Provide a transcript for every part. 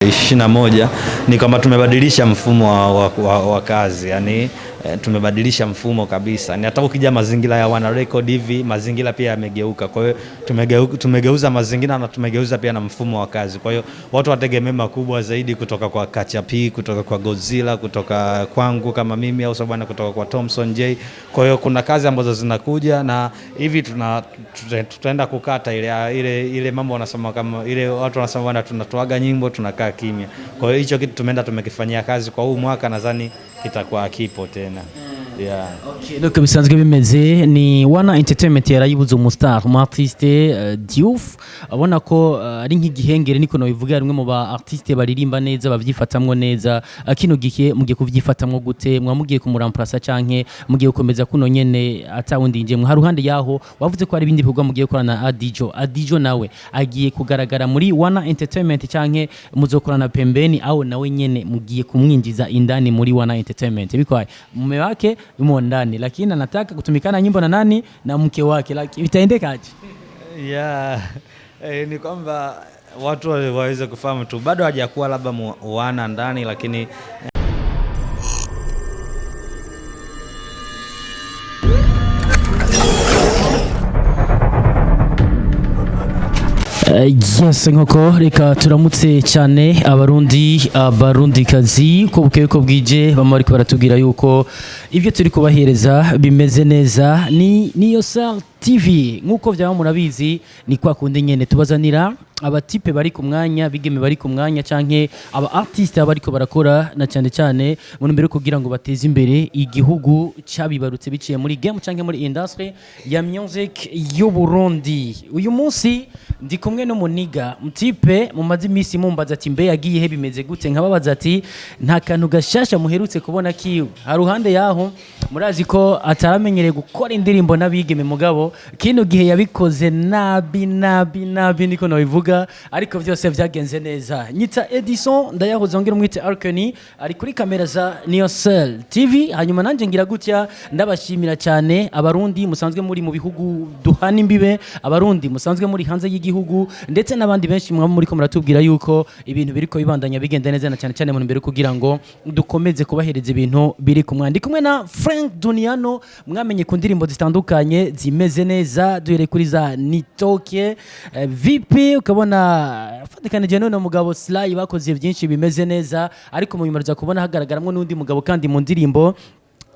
21 ni kwamba tumebadilisha mfumo wa kazi, yani tumebadilisha mfumo kabisa. Ni hata ukija mazingira ya wana record hivi, mazingira pia yamegeuka. Kwa hiyo tumegeuza mazingira na tumegeuza pia na mfumo wa kazi. Kwa hiyo watu wategemea makubwa zaidi kutoka kwa Kachapi, kutoka kwa Godzilla, kutoka kwangu kama mimi au sababu kutoka kwa Thompson J. Kwa hiyo kuna kazi ambazo zinakuja na hivi tutaenda kukata ile mambo wanasema kama ile watu wanasema bwana tunatoaga nyimbo tunakaa kimya. Kwa hiyo hicho kitu tumeenda tumekifanyia kazi kwa huu mwaka, nadhani kitakuwa kipo tena. Yeah. Okay, donc bisanzwe bimeze ni Wana Entertainment yarayibuze umustar mu artiste Diouf abona ko ari nk'igihengere niko no bivuga rimwe mu ba artiste baririmba neza bavyifatamwe neza. Kino gihe mugiye kuvyifatamwe gute? Mwamugiye kumuramplacer canke mugiye gukomeza kuno nyene atawundi nje mwa ruhande yaho wavuze ko ari ibindi bikorwa mugiye korana Adijo nawe agiye kugaragara muri Wana Entertainment canke muzokorana pembeni au nawe nyene mugiye kumwinjiza indani muri Wana Entertainment? Bikwaye mume wake yumo ndani lakini anataka kutumikana nyimbo na nani na mke wake, lakini itaendekaje? Yeah. Ni kwamba watu waweze kufahamu tu bado hajakuwa labda wana ndani, lakini yes, nkoko reka turamutse cyane abarundi kazi ko bukeye ko bwije bamwe ariko baratubwira yuko ibyo turi kubahereza bimeze neza. Ni Yourself TV nkuko byaba murabizi, ni kwa kundi nyene tubazanira abatipe bari ku mwanya, bigeme bari ku mwanya canke aba artiste bariko barakora na cyane cyane mu mbere kugira ngo bateze imbere igihugu cyabibarutse biciye muri game canke muri industry ya music y'u Burundi. Uyu munsi ndi kumwe no muniga mtipe mu mazi misi mumbaza ati mbe yagiye he bimeze gute, nkababaza ati nta kantu gashasha muherutse kubona kiwe. Haruhande yaho murazi ko ataramenyereye gukora indirimbo n'abigeme, mugabo kino gihe yabikoze nabi niko no bivuga, ariko byose byagenze neza. Nyita Edison ndayahoze ngire mwite Arkeni ari kuri kamera za Yourself TV. Hanyuma nanje ngira gutya ndabashimira cyane abarundi musanzwe muri mu bihugu duhana imbibe, abarundi musanzwe muri hanze y'igihugu, ndetse n'abandi benshi mwa muri ko muratubwira yuko ibintu biriko bibandanya bigenda neza na cyane cyane mu mbere kugira ngo dukomeze kubahereza ibintu biri kumwandi kumwe na Frank Duniano. Mwamenye ku ndirimbo zitandukanye zimeze neza, duhere kuri za Nitoke VP, ukabona fatikanije none mugabo Sly bakoze byinshi bimeze neza, ariko mu nyuma kubona hagaragaramwe n'undi mugabo kandi mu ndirimbo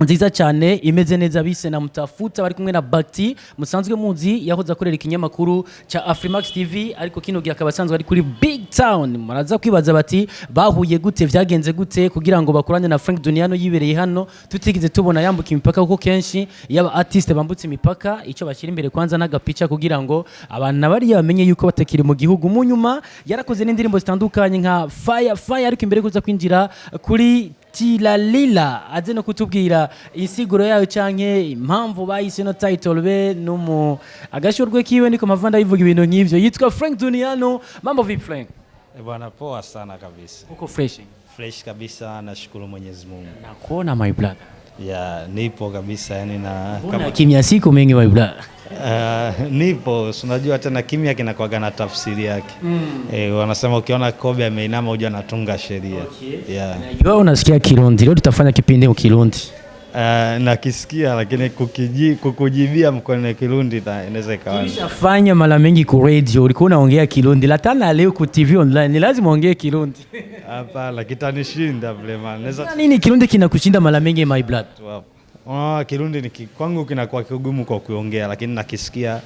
nziza cyane imeze neza bise na Mtafuta bari kumwe na Bakti musanzwe muzi yahoza akorera ikinyamakuru cha Afrimax TV, ariko kino gihe akabasanzwe ari kuri Big Town. Maraza kwibaza bati bahuye gute, vyagenze gute kugira ngo bakorane na Frank Duniano yibereye hano tutigize tubona yambuka imipaka, kuko kenshi yaba artiste bambutse imipaka ico bashyira imbere kwanza n'agapica kugira ngo abantu bari bamenye yuko batakiri mu gihugu. Mu nyuma yarakoze n'indirimbo zitandukanye nka Fire, ariko imbere kuza kwinjira kuri Tilalila aze no kutubwira insiguro yayo canke impamvu bayise no title be no agashorwe kiwe niko mavanda yivuga ibintu nk'ivyo. Yitwa Frank Duniano. Mambo vipi Frank? Bwana poa sana kabisa. Uko fresh kabisa, nashukuru Mwenyezi Mungu. Nakuona my brother. Yeah, nipo kabisa, yani na kama kimya siku mengi my brother. Nipo, unajua tena kimya kinakuwa na tafsiri yake. Wanasema ukiona kobe ameinama uje anatunga sheria. Okay. Yeah. Najua unasikia Kirundi, leo tutafanya kipindi mu Kirundi. Nakisikia lakini kukujibia mkono Kirundi inaweza ikawa. Tulishafanya mara mengi ku radio, ulikuwa unaongea Kirundi, latana leo ku TV online ni lazima ongee Kirundi. Hapana, kitanishinda vraiment. Naweza nini Kirundi kinakushinda mara mengi my blood? Kirundi ni kwangu kinakuwa kigumu kwa kuongea, lakini nakisikia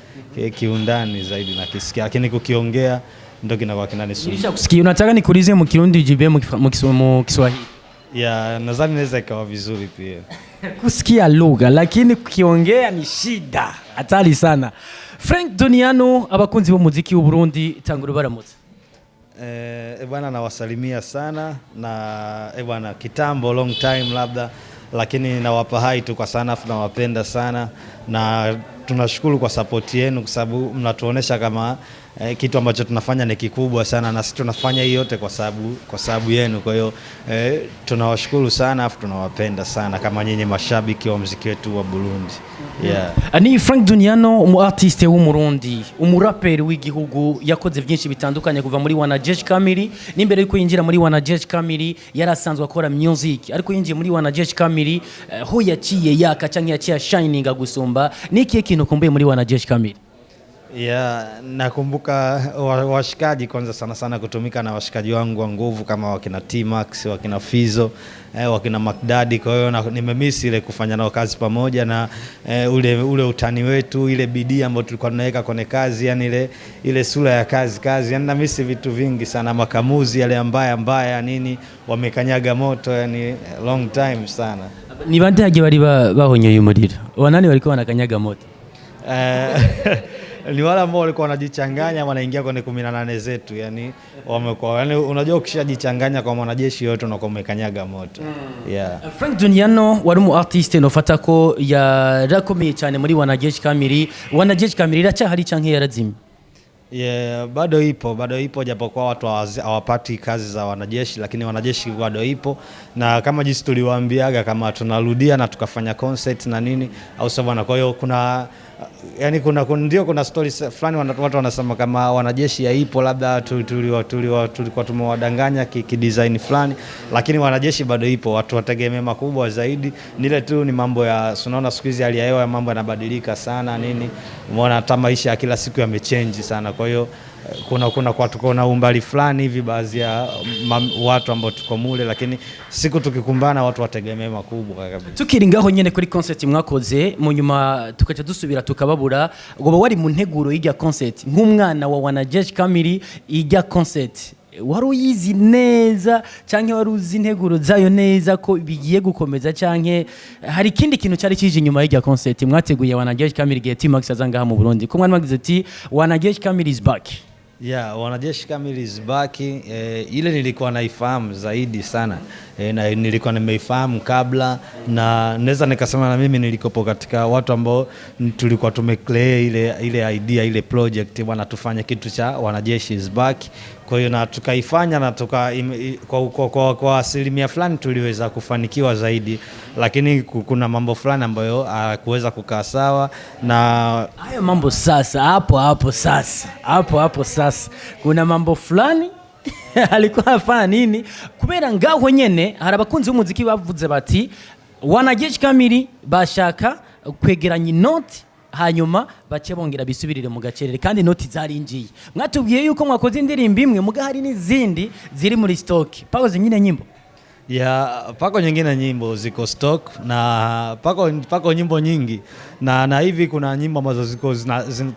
kiundani zaidi nakisikia, lakini kukiongea ndio kinakuwa kinanisumbua. Nilishakusikia, unataka nikuulize mu Kirundi ujibe mu Kiswahili? Yeah, nadhani inaweza ikawa vizuri pia. Kusikia lugha lakini kukiongea ni shida, hatari sana. Frank Duniano, abakunzi b'umuziki w'u Burundi tanguru baramutse. Bwana nawasalimia sana na bwana kitambo long time labda, lakini nawapa hai tu kwa sana, nawapenda sana na tunashukuru kwa support yenu kwa sababu mnatuonesha kama kitu ambacho tunafanya ni kikubwa sana, na sisi tunafanya hii yote kwa sababu yenu. Kwa hiyo tunawashukuru sana, afu tunawapenda sana kama nyinyi mashabiki wa muziki wetu wa Burundi. Ni Frank Duniano, umu artiste w'umurundi, umuraperi w'igihugu, yakoze byinshi bitandukanye kuva muri Wanajeshi Kamili. N'imbere yuko yinjira muri Wanajeshi Kamili yarasanzwe akora music, ariko yinjiye muri Wanajeshi Kamili ho yaciye yaka canke yaciye shining gusumba. Niki kintu kumbuye muri Wanajeshi Kamili? Nakumbuka washikaji kwanza sana kutumika na washikaji wangu wa nguvu kama wakina T-Max, wakina Fizo, wakina Makdadi. Kwa hiyo nimemisi ile kufanya nao kazi pamoja, na ule utani wetu, ile bidii ambayo tulikuwa tunaweka kwenye kazi, yani ile sura ya kazi. Yani namisi vitu vingi sana, makamuzi yale mbaya nini wamekanyaga moto, yani long time sana. Ni bande haje bari bahonyoye umuriro, wanani walikuwa wanakanyaga moto? Ni wale ambao walikuwa wanajichanganya wanaingia kwenye 18 zetu, yani wamekuwa, yani unajua ukishajichanganya kwa mwanajeshi yote unakuwa umekanyaga moto. Frank Duniano wari mu artiste nofata ko yarakomeye cyane muri Wanajeshi Kamili. Wanajeshi Kamili iracyahari canke yarazimye? Bado ipo japokuwa watu hawapati kazi za wanajeshi, lakini wanajeshi bado ipo, na kama jinsi tuliwaambiaga kama tunarudia na tukafanya concert na nini au sababu. Kwa hiyo kuna stories fulani watu wanasema kama wanajeshi haipo, labda tulikuwa tumewadanganya kidesign fulani, lakini wanajeshi bado ipo. Watu wategemea makubwa zaidi, nile tu ni mambo ya unaona siku hizi hali ya hewa, mambo yanabadilika sana nini, umeona hata maisha ya kila siku yamechange sana. Kwa hiyo kuna umbali fulani hivi baadhi ya watu ambao tuko mule, lakini siku tukikumbana watu wategemea makubwa kabisa. Tukiringaho nyene kuri concert mwakoze mu nyuma tukaca dusubira tukababura, ngo wari mu nteguro y'ijya concert nk'umwana wa Wanajeshi Kamili, ijya concert wari uyizi neza canke wari uzi integuro zayo neza ko bigiye gukomeza, canke hari ikindi kintu cyari kije nyuma y'ijya concert mwateguye Wanajeshi Kamili gihe T-Max azangaha mu Burundi? Ko mwagize ati Wanajeshi Kamili is back. Wanajeshi Kamili is back. Ile nilikuwa naifahamu zaidi sana, na nilikuwa nimeifahamu kabla, na naweza nikasema na mimi nilikopo katika watu ambao tulikuwa tumecreate ile idea, ile project bwana tufanye kitu cha Wanajeshi is back. Kwa hiyo na tukaifanya, na kwa asilimia fulani tuliweza kufanikiwa zaidi, lakini kuna mambo fulani ambayo kuweza kukaa sawa na hayo mambo. Sasa hapo sasa kuna mambo fulani alikuwa afanya nini? Kubera ngaho nyene hari abakunzi b'umuziki bavuze bati Wanajeshi Kamili bashaka kwegeranya inoti hanyuma bace bongera bisubirire mu gacerere, kandi noti zarinjiye. Mwatubwiye yuko mwakoze indirimbo imwe muga hari n'izindi ziri muri stock. Pako zingine nyimbo pako nyingine nyimbo ziko stock, na pako nyimbo nyingi, na hivi kuna nyimbo ambazo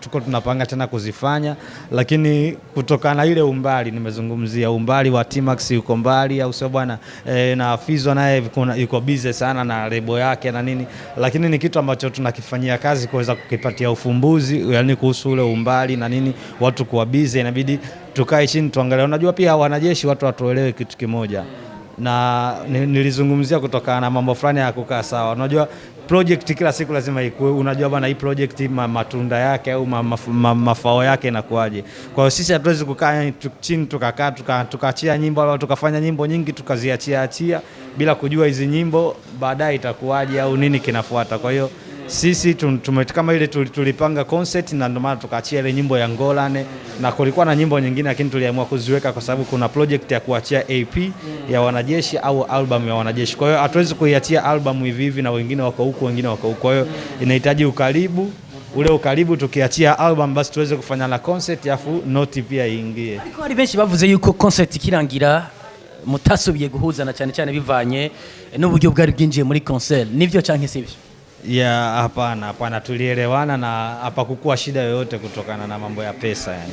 tuko tunapanga tena kuzifanya, lakini kutokana na ile umbali nimezungumzia, umbali wa T-Max yuko mbali au sio bwana, na Fizo naye yuko busy sana na lebo yake na nini, lakini ni kitu ambacho tunakifanyia kazi kuweza kukipatia ufumbuzi, yani kuhusu ule umbali na nini, watu kuwa busy, inabidi tukae chini tuangalie. Unajua pia wanajeshi watu watuelewe kitu kimoja, na nilizungumzia kutokana na mambo fulani ya kukaa sawa. Unajua project kila siku lazima ikuwe, unajua bana hii project matunda yake au mafao yake inakuaje. Kwa hiyo sisi hatuwezi kukaa chini tukaachia nyimbo au tukafanya nyimbo nyingi tukaziachia bila kujua hizi nyimbo baadaye itakuaje au nini kinafuata. Kwa hiyo sisi kama ile tulipanga concert, na ndio maana tukaachia ile nyimbo ya Ngolane, na kulikuwa na nyimbo nyingine lakini tuliamua kuziweka kwa sababu kuna project ya kuachia AP ya Wanajeshi au album ya Wanajeshi. Kwa hiyo hatuwezi kuiachia album hivi na wengine wako huku wengine wako huku. Kwa hiyo inahitaji ukaribu, ule ukaribu tukiachia album basi tuweze kufanya na concert afu noti pia iingie. Ariko hari benshi bavuze yuko concert kirangira mutasubiye guhuzana cyane bivanye n'uburyo bwari bwinjiye muri concert. Nivyo canke sivyo? Hapana, tulielewana na hapa kukua shida yoyote kutokana na mambo ya pesa yani.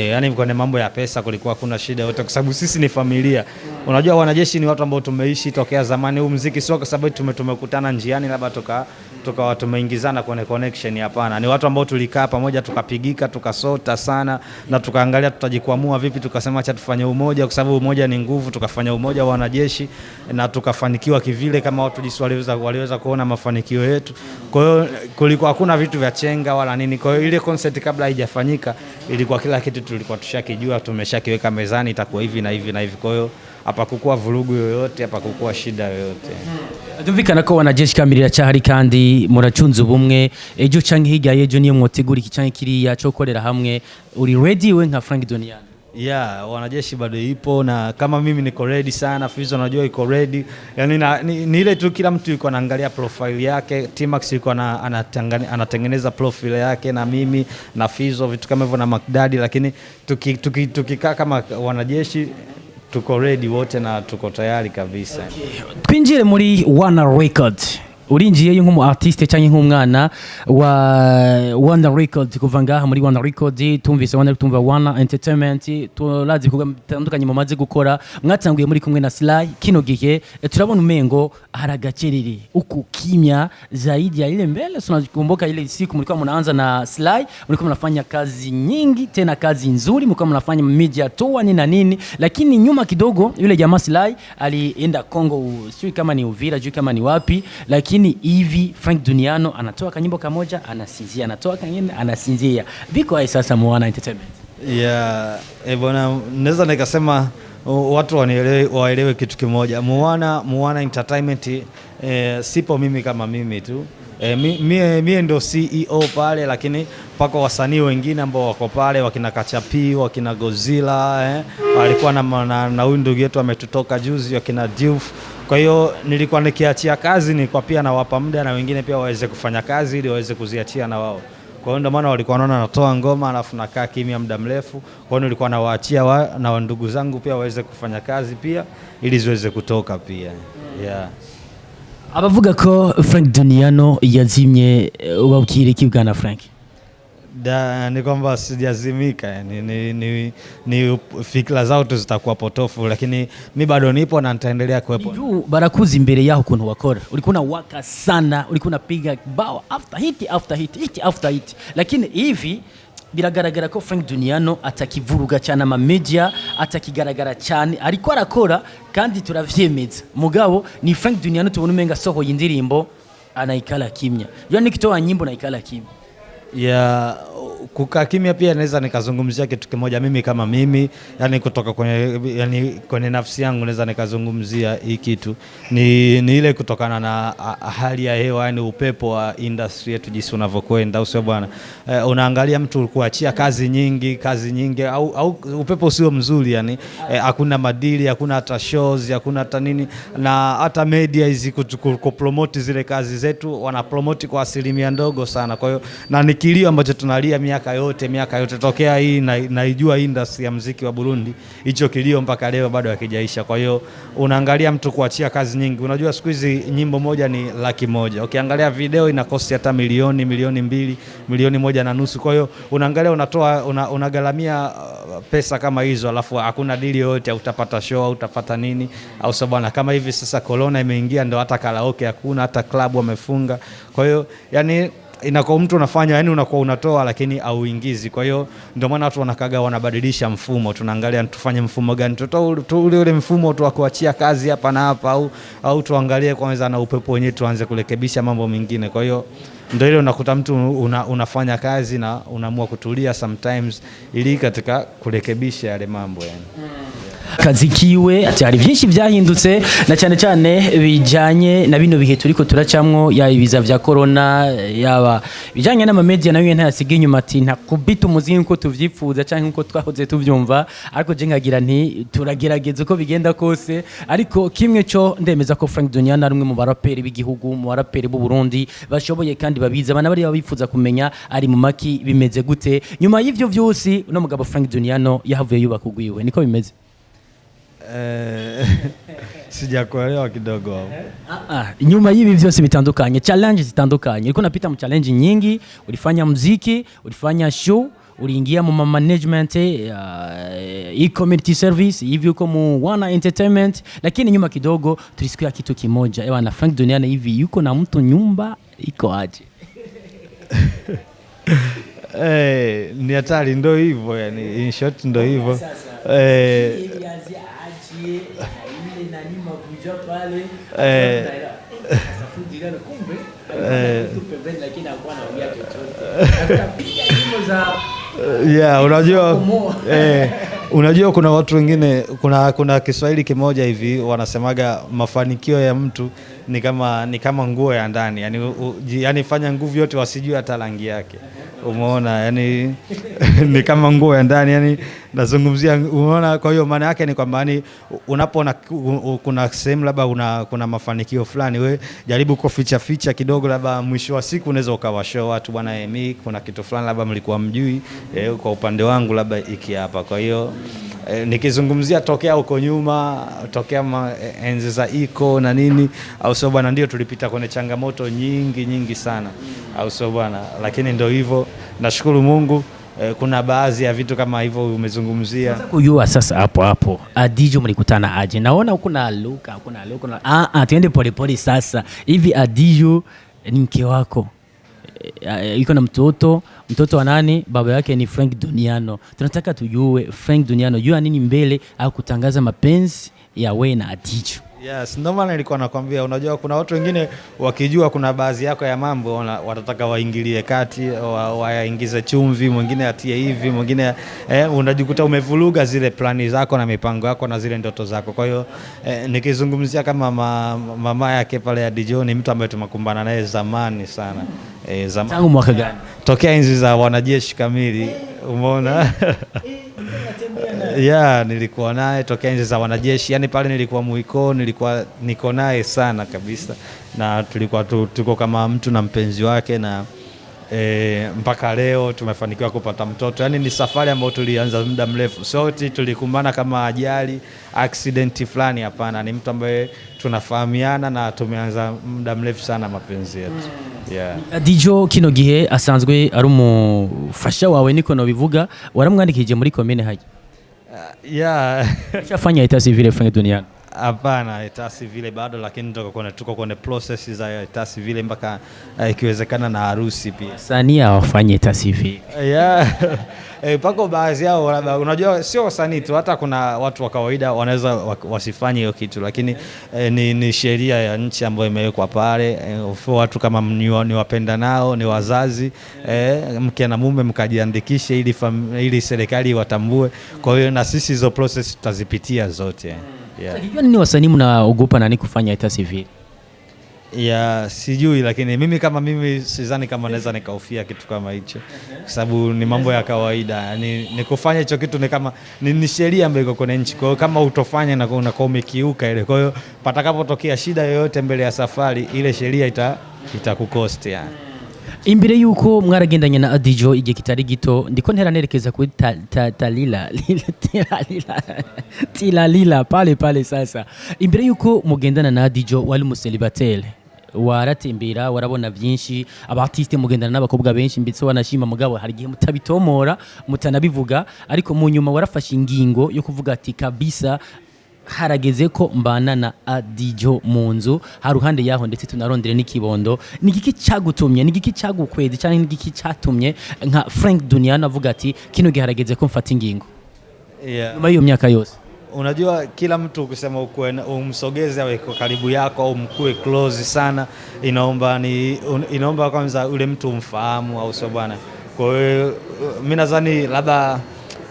Yani kwenye mambo ya pesa kulikuwa kuna shida yoyote kwa sababu sisi ni familia. Unajua Wanajeshi ni watu ambao tumeishi tokea zamani. Huu muziki sio kwa sababu tumekutana njiani labda tukawa tumeingizana kwenye connection. Hapana, ni watu ambao tulikaa pamoja tukapigika tukasota sana na tukaangalia tutajikwamua vipi, tukasema acha tufanye umoja, kwa sababu umoja ni nguvu. Tukafanya umoja wa wanajeshi na tukafanikiwa kivile, kama watu jinsi waliweza kuona mafanikio yetu. Kwa hiyo kulikuwa hakuna vitu vya chenga wala nini. Kwa hiyo ile concert kabla haijafanyika ilikuwa kila kitu tulikuwa tushakijua, tumeshakiweka mezani, itakuwa hivi na hivi na hivi. Kwa hiyo hapa kukua vurugu yoyote, hapa kukua shida yoyote. Dumvikana ko wanajeshi kamirira cyahari kandi muracunze ubumwe ejo canke hirya yejo niyo mwotegura iki canke kiriya cyo korera hamwe. Uri ready we nka Frank Duniano? Yeah, wanajeshi bado ipo, na kama mimi niko ready sana, Fizo najua iko ready. Yani ni ile tu kila mtu yuko anaangalia profile yake. T-Max yuko anatengeneza profile yake, na mimi na Fizo vitu kama hivyo na Makdadi, lakini tukikaa kama wanajeshi tuko ready wote na tuko tayari kabisa. Twinjire muri One Record. Urinjiye nk'umu artiste cyangwa nk'umwana wa One Record, kuva ngaha muri One Record tumvise One Entertainment, turazi kuga bitandukanye mu maze gukora. Mwatanguye muri kumwe na Sly, kino gihe turabona umengo haragacerere uko kimya zaidi ya ile mbele. Tunakumbuka ile siku mlikuwa mnaanza na Sly, mlikuwa mnafanya kazi nyingi, tena kazi nzuri, mlikuwa mnafanya media tour nini na nini, lakini nyuma kidogo yule jamaa Sly alienda Kongo, sio kama ni Uvira, sio kama ni wapi, lakini hivi Frank Duniano anatoa kanyimbo kamoja anasinzia, anatoa kanyingine anasinzia. Biko hai sasa One Entertainment. Yeah, bwana, naweza nikasema watu waelewe kitu kimoja. One Entertainment sipo mimi kama mimi tu. Mie ndo CEO pale, lakini pako wasanii wengine ambao wako pale, wakina Kachapi, wakina Godzilla, walikuwa na huyu ndugu yetu ametutoka juzi, wakina Diouf. Kwa hiyo nilikuwa nikiachia kazi, nilikuwa pia nawapa muda na wengine pia waweze kufanya kazi ili waweze kuziachia na wao. Kwa hiyo ndio maana walikuwa wanaona natoa ngoma alafu nakaa kimya muda mrefu. Kwa hiyo nilikuwa nawaachia na ndugu zangu pia waweze kufanya kazi pia ili ziweze kutoka pia. Yeah. Abavuga ko Frank Duniano yazimye, ubabwire iki bwana Frank? Ni kwamba sijazimika, ni fikra zao tu zitakuwa potofu, lakini mimi bado nipo na nitaendelea kuwepo. Barakuzi imbere yaho kuntu wakora, ulikuwa waka sana, ulikuwa unapiga bao after hit, lakini hivi biragaragara ko Frank Duniano atakivuruga cyane ama media, atakigaragara cyane ariko arakora kandi turavyemeza. Mugabo ni Frank Duniano tubona umenga soho y'indirimbo anaikala kimya, yani kitoa nyimbo naikala kimya. Ya kukaa kimya pia naweza nikazungumzia kitu kimoja mimi kama mimi, yani kutoka kwenye nafsi yangu naweza nikazungumzia hii kitu ni ile kutokana na hali ya hewa, yani upepo wa industry yetu jinsi unavyokwenda, usio bwana. Unaangalia mtu kuachia kazi nyingi au upepo sio mzuri, yani hakuna madili, hakuna hata shows, hakuna hata nini, na hata media hizi kupromote zile kazi zetu wana promote kwa asilimia ndogo sana. Kwa hiyo na nikilio ambacho tunalia miaka yote tokea hii naijua industry ya muziki wa Burundi, hicho kilio mpaka leo bado hakijaisha. Kwa hiyo unaangalia mtu kuachia kazi nyingi, unajua siku hizi nyimbo moja ni 100,000, ukiangalia video ina cost hata milioni 2, milioni 1.5. Kwa hiyo unaangalia unagaramia pesa kama hizo, alafu hakuna deal yoyote, utapata show au utapata nini au sababu kama hivi sasa corona imeingia, ndio hata karaoke hakuna, hata club wamefunga. Kwa hiyo yani inakuwa mtu unafanya, yani unakuwa unatoa lakini auingizi. Kwa hiyo ndio maana watu wanakaga wanabadilisha mfumo, tunaangalia tufanye mfumo gani, ule mfumo tu kuachia kazi hapa na hapa, au tuangalie kwanza na upepo wenyewe tuanze kurekebisha mambo mengine. Kwa hiyo ndio ile unakuta mtu unafanya kazi na unaamua kutulia sometimes ili katika kurekebisha yale mambo yani. Kazi kiwe ati hari byinshi byahindutse na cyane cyane bijanye na bino bihe turiko turacamwo, ya ibiza vya corona, yaba bijanye n'ama media nayo ntayasiga inyuma, ati ntakubita umuziki nko tuvyifuza cyangwa nko twahoze tuvyumva, ariko je ngagira nti turagerageza uko bigenda kose. Ariko kimwe cyo ndemeza ko Frank Duniano ari umwe mu baraperi b'igihugu, mu baraperi b'u Burundi bashoboye kandi babiza, abana bari babifuza kumenya ari mu maki bimeze gute. Nyuma y'ivyo vyose uno mugabo Frank Duniano yahavuye yubaka ugwiwe, niko bimeze? Sijakuelewa kidogo hapo. Nyuma hivi vyose bitandukanye, challenge zitandukanye. Ulikuwa unapita mu challenge nyingi, ulifanya muziki, ulifanya show, uliingia mu management e-community service hivi uko mu Wana Entertainment, lakini nyuma kidogo tulisikia kitu kimoja, na Frank Duniani hivi yuko na mtu nyumba iko aje? Ni hatari, ndo hivyo yani, in short ndo hivyo. Unajua kuna watu wengine, kuna Kiswahili kimoja hivi wanasemaga mafanikio ya mtu ni kama nguo ya ndani, yani fanya nguvu yote wasijue hata rangi yake. Umeona, yani ni kama nguo ya ndani, yani nazungumzia, umeona. Kwa hiyo maana yake ni kwamba yani unapoona kuna sehemu labda kuna mafanikio fulani, we jaribu kuficha kidogo, labda mwisho wa siku unaweza ukawashow watu, bwana mimi kuna kitu fulani labda mlikuwa mjui, kwa upande wangu labda iki hapa. Kwa hiyo nikizungumzia tokea huko nyuma, tokea enzi za iko na nini, au sio bwana, ndio tulipita kwenye changamoto nyingi sana, au sio bwana, lakini ndio hivyo, nashukuru Mungu. Kuna baadhi ya vitu kama hivyo umezungumzia. Kujua sasa hapo Adijo mlikutana aje? Naona huko na Luka, tuende pole sasa. Hivi Adijo ni mke wako, yuko na mtoto wa nani? Baba yake ni Frank Duniano. Tunataka tujue Frank Duniano jua nini mbele au kutangaza mapenzi ya wewe na Adijo. Yes, ndio maana nilikuwa nakwambia, unajua kuna watu wengine wakijua kuna baadhi yako ya mambo watataka waingilie kati, waingize chumvi, mwingine atie hivi, mwingine unajikuta umevuruga zile plani zako na mipango yako na zile ndoto zako. Kwa hiyo nikizungumzia kama mama yake pale Adijo, ni mtu ambaye tumekumbana naye zamani sana. Tangu mwaka gani? Tokea enzi za Wanajeshi Kamili, umeona. Nilikuwa naye tokea enzi za Wanajeshi, yani pale nilikuwa Muiko, niko naye sana kabisa, na tulikuwa tuko kama mtu na mpenzi wake, na mpaka leo tumefanikiwa kupata mtoto. Yani ni safari ambayo tulianza muda mrefu, sote tulikumbana kama ajali, accident fulani, hapana. Ni mtu ambaye tunafahamiana na tumeanza muda mrefu sana mapenzi yetu. Adijo kino gihe asanzwe ari umufasha wawe, niko no bivuga, waramwandikije muri komine haje? Ushafanya eta civile Frank Duniani? Hapana, eta civile bado, lakini tuko kwenye process za eta civile mpaka ikiwezekana na harusi pia. Wasanii hawafanye eta civile. Pako baadhi yao labda, unajua sio wasanii tu, hata kuna watu wa kawaida wanaweza wasifanye hiyo kitu, lakini ni sheria ya nchi ambayo imewekwa pale. Watu kama ni wapenda nao, ni wazazi, mke na mume mkajiandikishe ili serikali iwatambue. Kwa hiyo na sisi hizo process tutazipitia zote. Unajua nini wasanii mnaogopa nani kufanya eta civile? Sijui, lakini mimi sidhani kama naweza nikaufia kitu kama hicho, kwa sababu ni mambo ya kawaida. Yani ni kufanya hicho kitu ni kama ni sheria ambayo iko kwenye nchi. Kwa hiyo kama utofanya na unakuwa umekiuka ile, kwa hiyo patakapotokea shida yoyote mbele ya safari, ile sheria itakukosti yani. Imbere yuko mwaragendanye na Adijo igihe kitari gito, ndiko nteranerekeza kuri Tilalila pale sasa. Imbere yuko mugendana na Adijo wali muselibatele, waratembera warabona byinshi, abartiste mugendana n'abakobwa benshi, mbitse wanashima mugabo hari gihe mutabitomora mutanabivuga, ariko mu nyuma warafashe ingingo yo kuvuga ati kabisa harageze ko mbana na Adijo munzu, haruhande yaho ndetse tunarondere n'ikibondo. Nigiki cyagutumye, nigiki cyagukwezi cyane, nigiki cyatumye nka Frank Duniani avuga ati kino gihe harageze ko mfata ingingo? Nyuma hiyo miaka yose, unajua kila mtu kusema umsogeze awe karibu yako au mkue close sana, inaomba kwanza ule mtu umfahamu, au sio bwana. Kwa hiyo mimi nadhani labda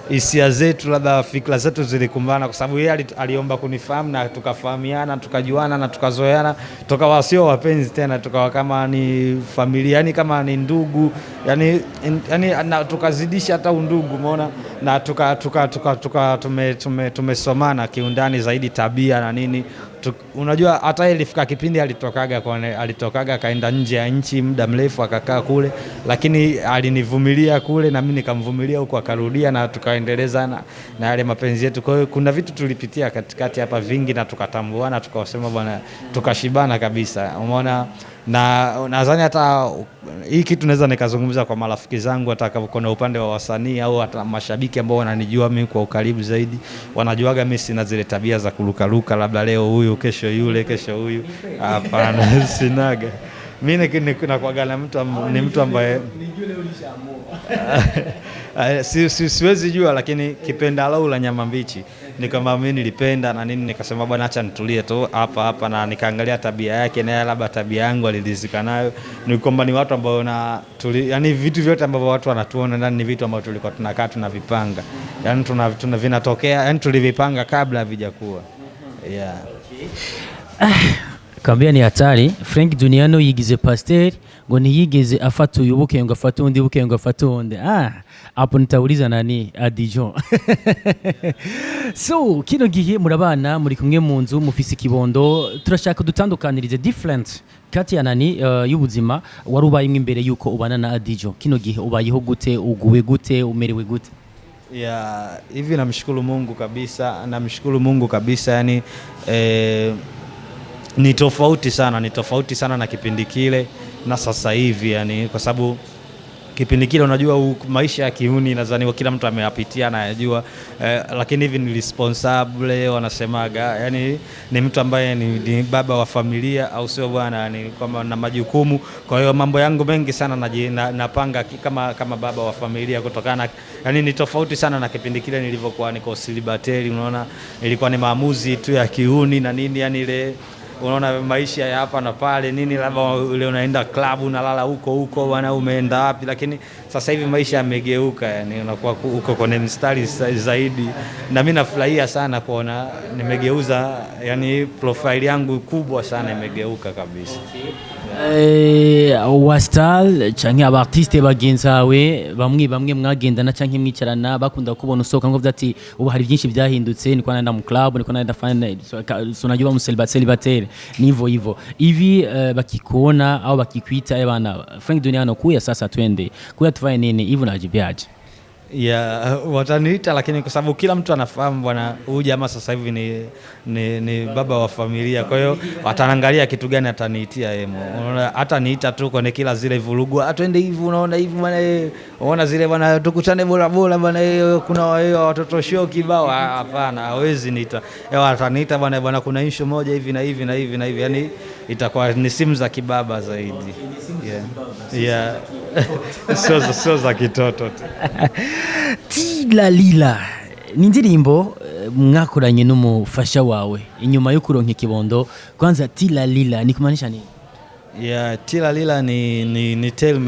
hisia zetu, labda fikra zetu zilikumbana, kwa sababu yeye aliomba kunifahamu na tukafahamiana, tukajuana na tukazoeana, tukawa sio wapenzi tena, tukawa kama ni familia, yani kama ni ndugu, yani na tukazidisha hata undugu, umeona, na tumesomana kiundani zaidi, tabia na nini. Unajua hata ilifika kipindi alitokaga kaenda nje ya nchi muda mrefu akakaa kule, lakini alinivumilia kule na mimi nikamvumilia huko, akarudia na tukaendeleza na yale mapenzi yetu. Kwa hiyo kuna vitu tulipitia katikati hapa vingi, na tukatambuana, tukasema bwana, tukashibana kabisa, umeona. na nadhani hata hii kitu naweza nikazungumza kwa marafiki zangu hata kuna upande wa wasanii au hata mashabiki ambao wananijua mimi kwa ukaribu zaidi, wanajuaga mimi sina zile tabia za kurukaruka labda leo huyu kesho yule kesho huyu. Hapana, sinaga. Mimi nakuaga na ni mtu ambaye siwezi jua, lakini kipenda lau la nyama mbichi ni kama mimi nilipenda na nini, nikasema bwana acha nitulie tu hapa na nikaangalia tabia yake na labda tabia yangu alilizika nayo, ni kwamba ni watu ambao yani vitu vyote ambavyo watu wanatuona ndani ni vitu ambavyo tulikuwa tunakaa tunavipanga, yani tuna vinatokea, yani tulivipanga kabla havijakuwa. Yeah. Kambia ni hatari. Frank Duniano yigize pasteur ngo ntiyigeze afata uyu buke ngo afata undi buke ngo afata undi. Hapo nitauliza nani Adijo. So kino gihe murabana muri kumwe mu nzu mufise ikibondo, turashaka dutandukanirize different kati ya nani y'ubuzima wari ubayimwe imbere yuko ubana na Adijo. Kino gihe ubayeho gute, uguwe gute, umerewe gute? Hivi namshukuru Mungu kabisa yani ni tofauti sana na kipindi kile na sasa hivi yani, kwa sababu kipindi kile unajua maisha ya kiuni nadhani kila mtu ameyapitia na yajua, lakini hivi ni responsible wanasemaga, yani ni mtu ambaye ni baba wa familia au sio bwana, ni kama na majukumu. Kwa hiyo mambo yangu mengi sana napanga kama baba wa familia, kutokana yani ni tofauti sana na kipindi kile nilivyokuwa niko celibacy. Unaona, ilikuwa ni maamuzi tu ya kiuni na nini, yani ile unaona maisha ya hapa na pale nini, labda ule unaenda klabu unalala huko bwana, umeenda wapi. Lakini sasa hivi maisha yamegeuka, yani unakuwa uko kwenye mstari zaidi, na mimi nafurahia sana kuona nimegeuza, yani profile yangu kubwa sana imegeuka kabisa. Wastal canke abartiste bagenzawe bamwe mwagendana canke mwicarana bakunda kubona usoka ngo vyati ubu hari byinshi byahindutse, niko naenda mu club, niko naenda fan, so najua mu celibatere nivo hivyo hivi, bakikuona au bakikwita bana Frank Duniano kuya sasa twende kuya tufanye nini hivyo, najibiaje? Wataniita, lakini kwa sababu kila mtu anafahamu bwana huyu jamaa sasa hivi ni baba wa familia, kwa hiyo wataangalia kitu gani ataniitia yeye. Unaona, hata niita tu kwenye kila zile vurugu, twende hivi, unaona hivi bwana, unaona zile bwana, tukutane bora bwana, kuna watoto show kibao. Hapana, hawezi niita. Ataniita bwana, kuna issue moja hivi na hivi na hivi na hivi, yani itakuwa ni simu za kibaba zaidi. Sio za kitoto tu. Tilalila ni indirimbo mwakoranye n'umufasha wawe inyuma yo kuronka ikibondo. Kwanza Tilalila ni kumaanisha nini? Tilalila ni tell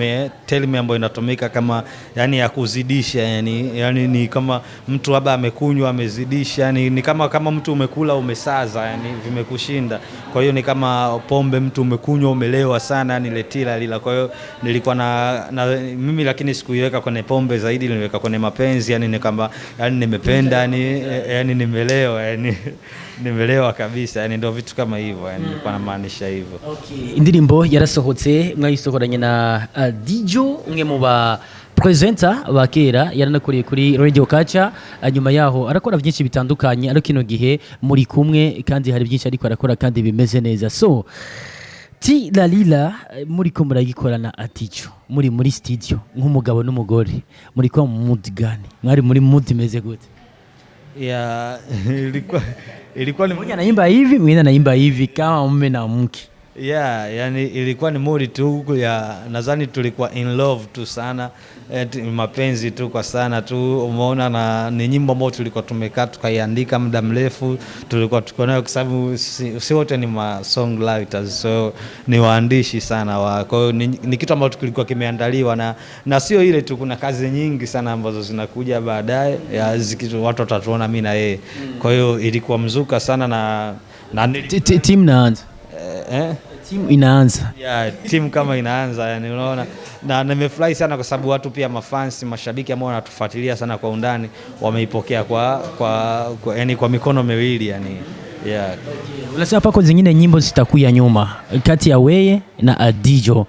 me ambayo inatumika kama yani ya kuzidisha, yani ni kama mtu labda amekunywa amezidisha, yani ni kama mtu umekula umesaza, yani vimekushinda. Kwa hiyo ni kama pombe, mtu umekunywa umelewa sana, yani ile Tilalila. Kwa hiyo nilikuwa na mimi, lakini sikuiweka kwenye pombe zaidi, niliweka kwenye mapenzi, yani ni kama yani nimependa, yani nimelewa, yani nimelewa kabisa, yani ndio vitu kama hivyo, yani nilikuwa namaanisha hivyo. Okay, indirimbo yarasohotse mwayisokoranye na Adijo, umwe mu ba presenter bakera yaranakuriye kuri Radio Culture. Nyuma yaho arakora byinshi bitandukanye, ariko kino gihe muri kumwe kandi hari byinshi ariko arakora kandi bimeze neza. So Tilalila muri ko muragikorana Adijo, muri studio nk'umugabo n'umugore, muri kwa mood gani? Mwari muri mood imeze gute? Ilikuwa ni mmoja anaimba hivi, mwingine anaimba hivi kama mume na mke. Yani ilikuwa ni mood tu ya, nadhani tulikuwa in love tu sana, mapenzi tu kwa sana tu, umeona, na ni nyimbo ambayo tulikuwa tumekaa tukaiandika muda mrefu, tulikuwa tuko nayo kwa sababu si wote ni ma songwriters, so ni waandishi sana kwa hiyo ni kitu ambacho kilikuwa kimeandaliwa, na sio ile tu, kuna kazi nyingi sana ambazo zinakuja baadaye watu watatuona mimi na yeye. Kwa hiyo ilikuwa mzuka sana na team naanza timu inaanza. Timu kama inaanza, yani unaona, na nimefurahi sana kwa sababu watu pia mashabiki ambao wanatufuatilia sana kwa undani wameipokea kwa mikono miwili, yani Yeah. Unasema pako zingine nyimbo zitakuya nyuma kati ya weye na Adijo,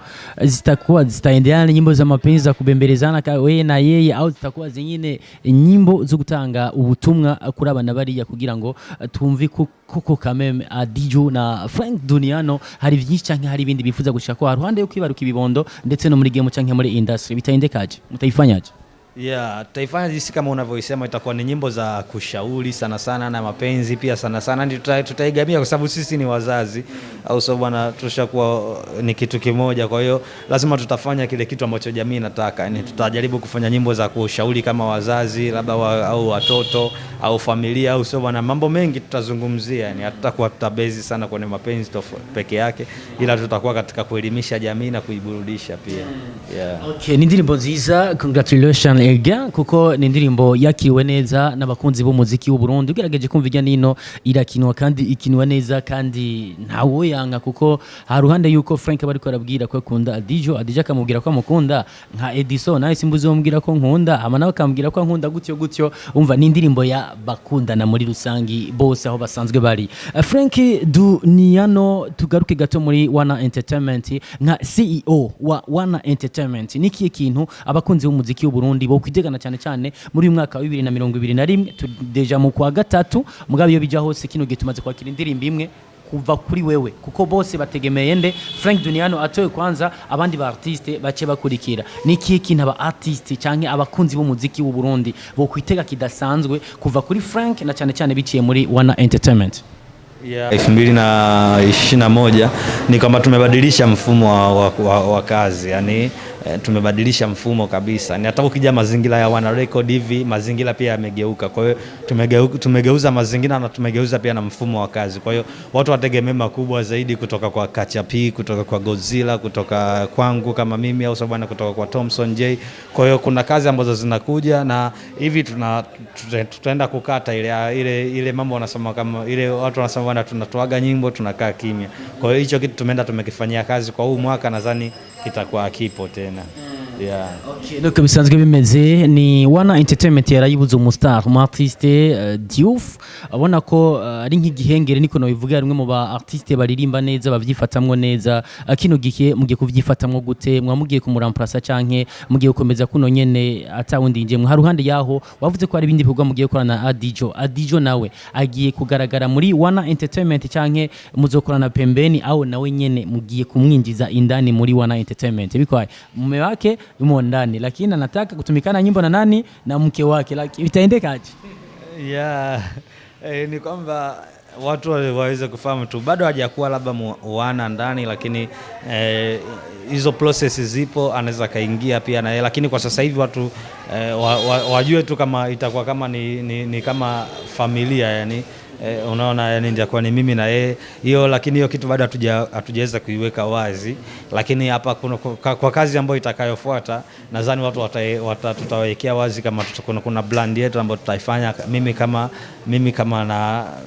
zitaendelea nyimbo za mapenzi za kubembelezana ka weye na yeye, au zitakuwa zingine nyimbo zo gutanga ubutumwa kuri abana bariya kugira ngo tumve kuko kameme Adijo na Frank Duniano hari byinshi canke hari ibindi bifuza gushaka ko haruhande yo kwibaruka ibibondo ndetse no muri game canke muri industry bitaendekaje mutaifanyaje? Yeah, taifanya jinsi kama unavyoisema, itakuwa ni nyimbo za kushauri sana sana na mapenzi pia sana sana, ndio tutaigamia kwa sababu sisi ni wazazi, au sababu bwana tushakuwa ni kitu kimoja. Kwa hiyo lazima tutafanya kile kitu ambacho jamii inataka. Yani tutajaribu kufanya nyimbo za kushauri kama wazazi labda au watoto au familia, au sababu bwana mambo mengi tutazungumzia. Yani hatutakuwa tutabezi sana kwenye mapenzi peke yake, ila tutakuwa katika kuelimisha jamii na kuiburudisha pia. Yeah. Okay, ni ndirimbo nziza, congratulations Ega, kuko ni indirimbo yakiriwe neza n'abakunzi b'umuziki w'u Burundi. Ugerageje kumva ijya nino irakinwa kandi ikinwa neza kandi ntawe yanga, kuko haruhande yuko Frank bariko arabwira ko akunda Adijo akamubwira ko amukunda nka Edison, nawe simbuze umbwira ko nkunda, ama nawe akambwira ko nkunda gutyo. Umva ni indirimbo ya bakundana muri rusangi bose aho basanzwe bari. Frank Duniano, tugaruke gato muri Wana Entertainment nka CEO wa Wana Entertainment. Niki kintu abakunzi b'umuziki w'u Burundi kwitegana cyane muri uyu mwaka wa 2021 deja mu kwa gatatu, mugabe yo bija hose kino gihe tumaze kwakira indirimbo imwe kuva kuri wewe, kuko bose bategemeye nde Frank Duniano atoye kwanza, abandi ba artiste bace bakurikira. Niki kintu aba artiste canke abakunzi b'umuziki w'u Burundi bo kwitega kidasanzwe kuva kuri Frank na cyane biciye muri Wana Entertainment? Yeah. 2021 ni kama tumebadilisha mfumo wa kazi, yani tumebadilisha mfumo kabisa. Ni hata ukija mazingira ya Wana Record hivi, mazingira pia yamegeuka. Kwa hiyo tumegeuza mazingira na tumegeuza pia na mfumo wa kazi. Kwa hiyo watu wategemea makubwa zaidi kutoka kwa Kachapi, kutoka kwa Godzilla, kutoka kwangu kama mimi, au sababu kutoka kwa Thompson J. Kwa hiyo kuna kazi ambazo zinakuja na hivi tutaenda kukata ile mambo wanasema kama ile watu wanasema bwana tunatoaga nyimbo tunakaa kimya. Kwa hiyo hicho kitu tumeenda tumekifanyia kazi kwa huu mwaka, nadhani kitakuwa kipo tena. Yeah. Okay, donc bisanzwe bimeze ni Wana Entertainment yarayibuze umustar mu artiste Diouf, abona ko ari nk'igihengere niko no bivuga rimwe mu ba artiste baririmba neza bavyifatamwo neza. Kino gihe mugiye kuvyifatamwo gute? Mwamugiye kumuramplacer canke mugiye gukomeza kuno nyene atawundi nje mu haruhande yaho? Wavuze ko ari ibindi bikorwa mugiye korana na Adijo nawe agiye kugaragara muri Wana Entertainment canke muzokorana pembeni, au nawe nyene mugiye kumwinjiza indani muri Wana Entertainment? Bikwaye mume wake yumo ndani, lakini anataka kutumikana nyimbo na nani? Na mke wake, lakini itaendekaje? Yeah. Ni kwamba watu waweze kufahamu tu, bado hajakuwa labda Wana ndani, lakini hizo process zipo, anaweza kaingia pia na yeye, lakini kwa sasa hivi watu wajue tu kama itakuwa kama ni kama familia, yani unaona, yani ndio ni mimi na yeye hiyo, lakini hiyo kitu bado hatujaweza kuiweka wazi. Lakini hapa kwa kazi ambayo itakayofuata, nadhani watu tutawekea wazi kama kuna brand yetu ambayo tutaifanya mimi kama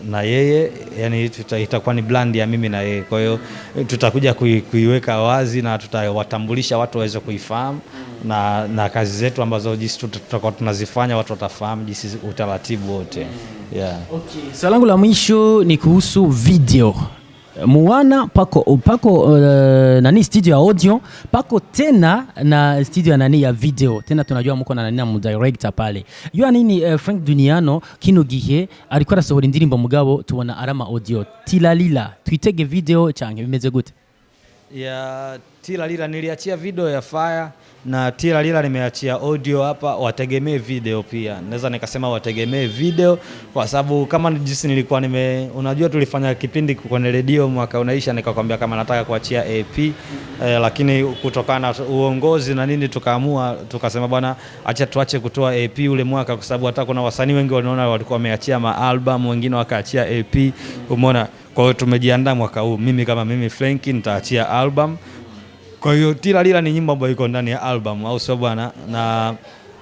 na yeye, yani itakuwa ni brand ya mimi na yeye. Kwa hiyo tutakuja kuiweka wazi na tutawatambulisha watu waweze kuifahamu na kazi zetu ambazo jinsi tutakuwa tunazifanya, watu watafahamu jinsi utaratibu wote. Yeah. Okay. Swali langu la mwisho ni kuhusu video. Muwana pako nani studio ya audio, pako tena na studio ya nani ya video. Tena tunajua mko na nani na director pale. Yua nini Frank Duniano kino gihe alikuwa arasohora indirimbo mugabo tubona arama audio. Tilalila twitege video canke bimeze gute? Ya Tilalila niliachia video ya Fire na Tilalila nimeachia audio hapa, wategemee video pia. Naweza nikasema wategemee video kwa sababu kama jinsi nilikuwa unajua tulifanya kipindi kwenye redio mwaka unaisha, nikakwambia kama nataka kuachia EP lakini kutokana na uongozi na nini tukaamua tukasema bwana acha tuache kutoa EP ule mwaka, kwa sababu hata kuna wasanii wengi wanaona walikuwa wameachia album, wengine wakaachia EP, umeona. Kwa hiyo tumejiandaa mwaka huu, mimi Frank nitaachia album. Kwa hiyo Tilalila ni nyimbo ambayo iko ndani ya album, au sio bwana? Na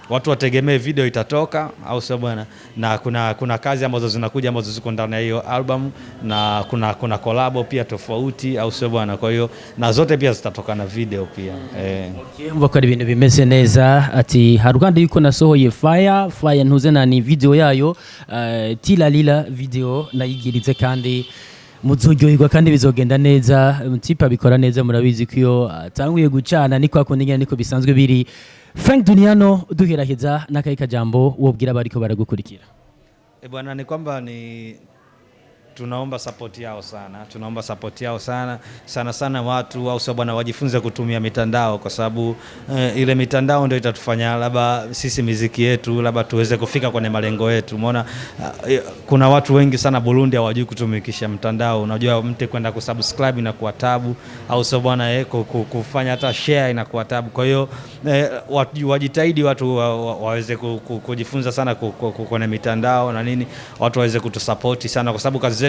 watu wategemee video itatoka, au sio bwana, na kuna kazi ambazo zinakuja ambazo ziko ndani ya hiyo album, na kuna collab pia tofauti, au sio bwana. Kwa hiyo na zote pia zitatoka na video pia. Okay, mvuga ibintu bimeze neza ati haruganda yuko nasohoye fire ntuze ni video yayo Tila Lila video nayigirize kandi muzuryoherwa kandi bizogenda neza. Mtipa abikora neza, murabizi ko iyo atanguye gucana niko akundanya niko bisanzwe biri. Frank Duniano, duheraheza n'akayi kajambo wobwira bariko baragukurikira. Bwana, ni kwamba tunaomba support yao sana watu, au sababu wajifunze kutumia mitandao, kwa sababu ile mitandao ndio itatufanya labda sisi muziki yetu labda tuweze kufika kwenye malengo yetu. Umeona kuna watu wengi sana Burundi hawajui kutumikisha mtandao. Unajua mtu kwenda kusubscribe inakuwa tabu, au sababu kufanya hata share inakuwa tabu. Kwa hiyo wajitahidi watu waweze kujifunza sana kwenye mitandao na nini, watu waweze kutusupport sana, kwa sababu kazi zetu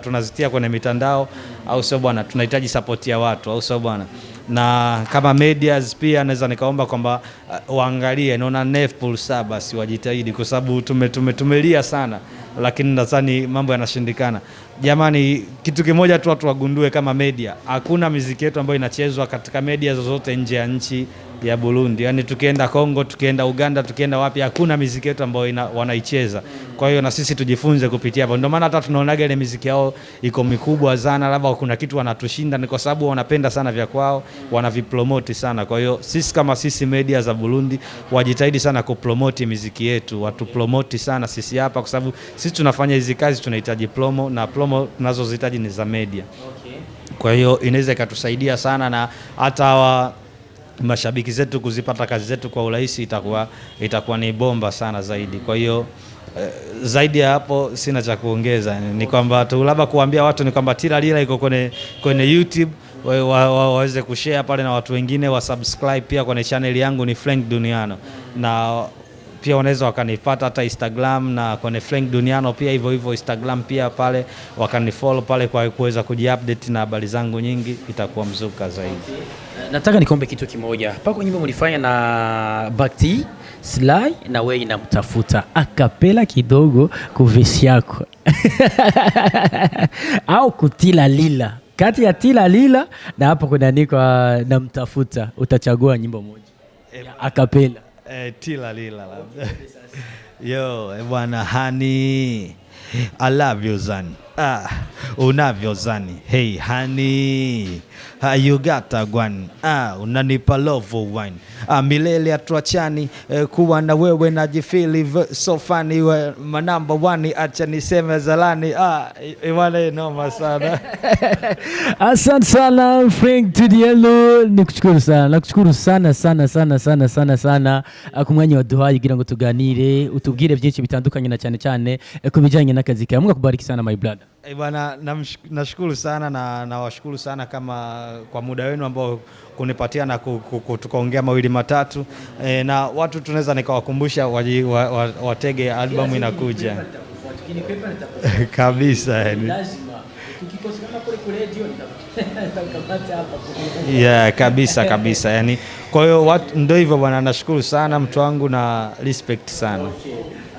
tunazitia kwenye mitandao, au sio bwana. Tunahitaji support ya watu, au sio bwana. Na kama medias pia naweza nikaomba kwamba waangalie, naona Nefpool saba si wajitahidi, kwa sababu tumelia sana, lakini nadhani mambo yanashindikana. Jamani, kitu kimoja tu watu wagundue kama media, hakuna muziki yetu ambayo inachezwa katika media zozote nje ya nchi ya Burundi. Yani tukienda Kongo, tukienda Uganda, tukienda wapi, hakuna muziki yetu ambayo wanaicheza. Kwa hiyo na sisi tujifunze kupitia hapo. Ndio maana hata tunaonaga ile muziki yao iko mikubwa sana, labda kuna kitu wanatushinda, ni kwa sababu wanapenda sana vya kwao, wanavipromote sana. Kwa hiyo sisi media za Burundi wajitahidi sana kupromote muziki yetu, watu promote sana sisi hapa, kwa sababu sisi tunafanya hizi kazi, tunahitaji promo, na promo tunazozihitaji ni za media. Okay. Kwa hiyo inaweza ikatusaidia sana, na hata mashabiki zetu kuzipata kazi zetu kwa urahisi itakuwa ni bomba sana zaidi. Kwa hiyo zaidi ya hapo sina cha kuongeza, ni kwamba tu labda kuambia watu ni kwamba Tila Lila iko kwenye YouTube, waweze kushare pale na watu wengine, wasubscribe pia kwenye channel yangu ni Frank Duniano, na pia wanaweza wakanipata hata Instagram na kwenye Frank Duniano pia hivyo Instagram pia pale wakanifollow pale kwa kuweza kujiupdate na habari zangu nyingi, itakuwa mzuka zaidi. Nataka nikombe kitu kimoja. Pako nyimbo mlifanya na Bakti Sly na wewe inamtafuta akapela kidogo kuvesi yako au kutila Lila, kati ya Tila Lila na hapo kunaandikwa namtafuta, utachagua nyimbo moja akapela? Tila Lila labda. Yo bwana, honey I love you zani, unavyo zani, hey honey you got a one, unanipa love wine, milele atuachani, kuwa na wewe najifeel so funny, my number one, acha niseme zalani. Iwane noma sana. Asante sana Frank Duniano, nikushukuru sana, nakushukuru sana kumwanya waduhaye kugira ngo tuganire, utubwire byinshi bitandukanye na cyane kubijanye n'akazi kawe. Mungu akubariki sana my brother. Bwana, nashukuru sana na nawashukuru sana kama kwa muda wenu ambao kunipatia na tukaongea mawili matatu, na watu tunaweza nikawakumbusha watege albamu inakuja kabisa yani. Yeah, kabisa yani. Kwa hiyo ndio hivyo bwana, nashukuru sana mtu wangu na respect sana.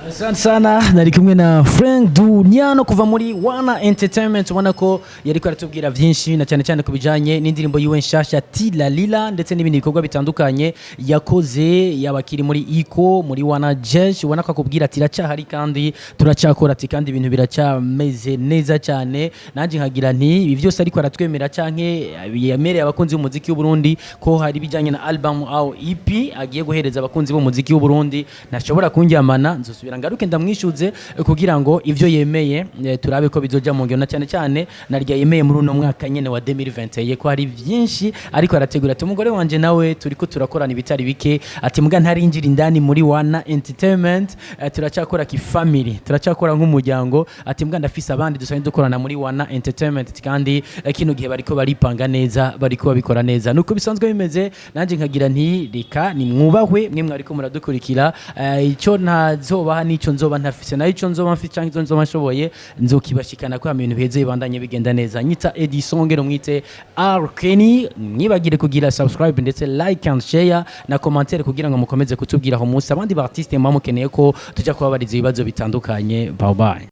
Asante sana, nari kumwe na Frank Duniano kuva muri Wana Entertainment. Ubona ko yariko aratubwira byinshi na cyane kubijanye n'indirimbo yiwe nshasha Tila Lila, ndetse n'ibindi bikorwa bitandukanye yakoze, yabakiri muri Iko, muri Wana Jesh. Ubona ko akubwira ati iracyahari kandi turacyakora ati kandi ibintu biracyameze neza cyane. Nanje nkagira nti ibi byose ariko aratwemera cyanke yamereye abakunzi b'umuziki w'u Burundi ko hari bijanye na album au EP agiye guhereza abakunzi b'umuziki w'u Burundi. Nashobora kunjyamana nzosubira ngaruke ndamwishuze kugira ngo ivyo yemeye turabe ko bizoja mu ngiro, na cyane narya yemeye muri uno mwaka nyene wa 2021 ko hari byinshi ariko arategura. Ati umugore wanje nawe turiko turakorana ibitari bike, ati mbwa ntari injira indani muri Wana Entertainment, turacyakora kifamily, turacyakora nk'umuryango. Ati mbwa ndafise abandi dusanzwe dukorana muri Wana Entertainment, kandi kino gihe bariko baripanga neza, bariko babikora neza nuko bisanzwe bimeze. Nanje nkagira nti reka ni mwubahwe mwe mwariko muradukurikira, ico ntazoba kubaha nico nzoba ntafise nayo ico nzoba mfise canke izo nzoba nshoboye nzokibashikana ko ibintu biheze bibandanye bigenda neza nyita Edison ngero mwite Arkeni mwibagire kugira subscribe ndetse like and share na commentaire kugira ngo mukomeze kutubwira aho munsi abandi ba artiste mwa mukeneye ko tujya kubabariza ibibazo bitandukanye bye bye.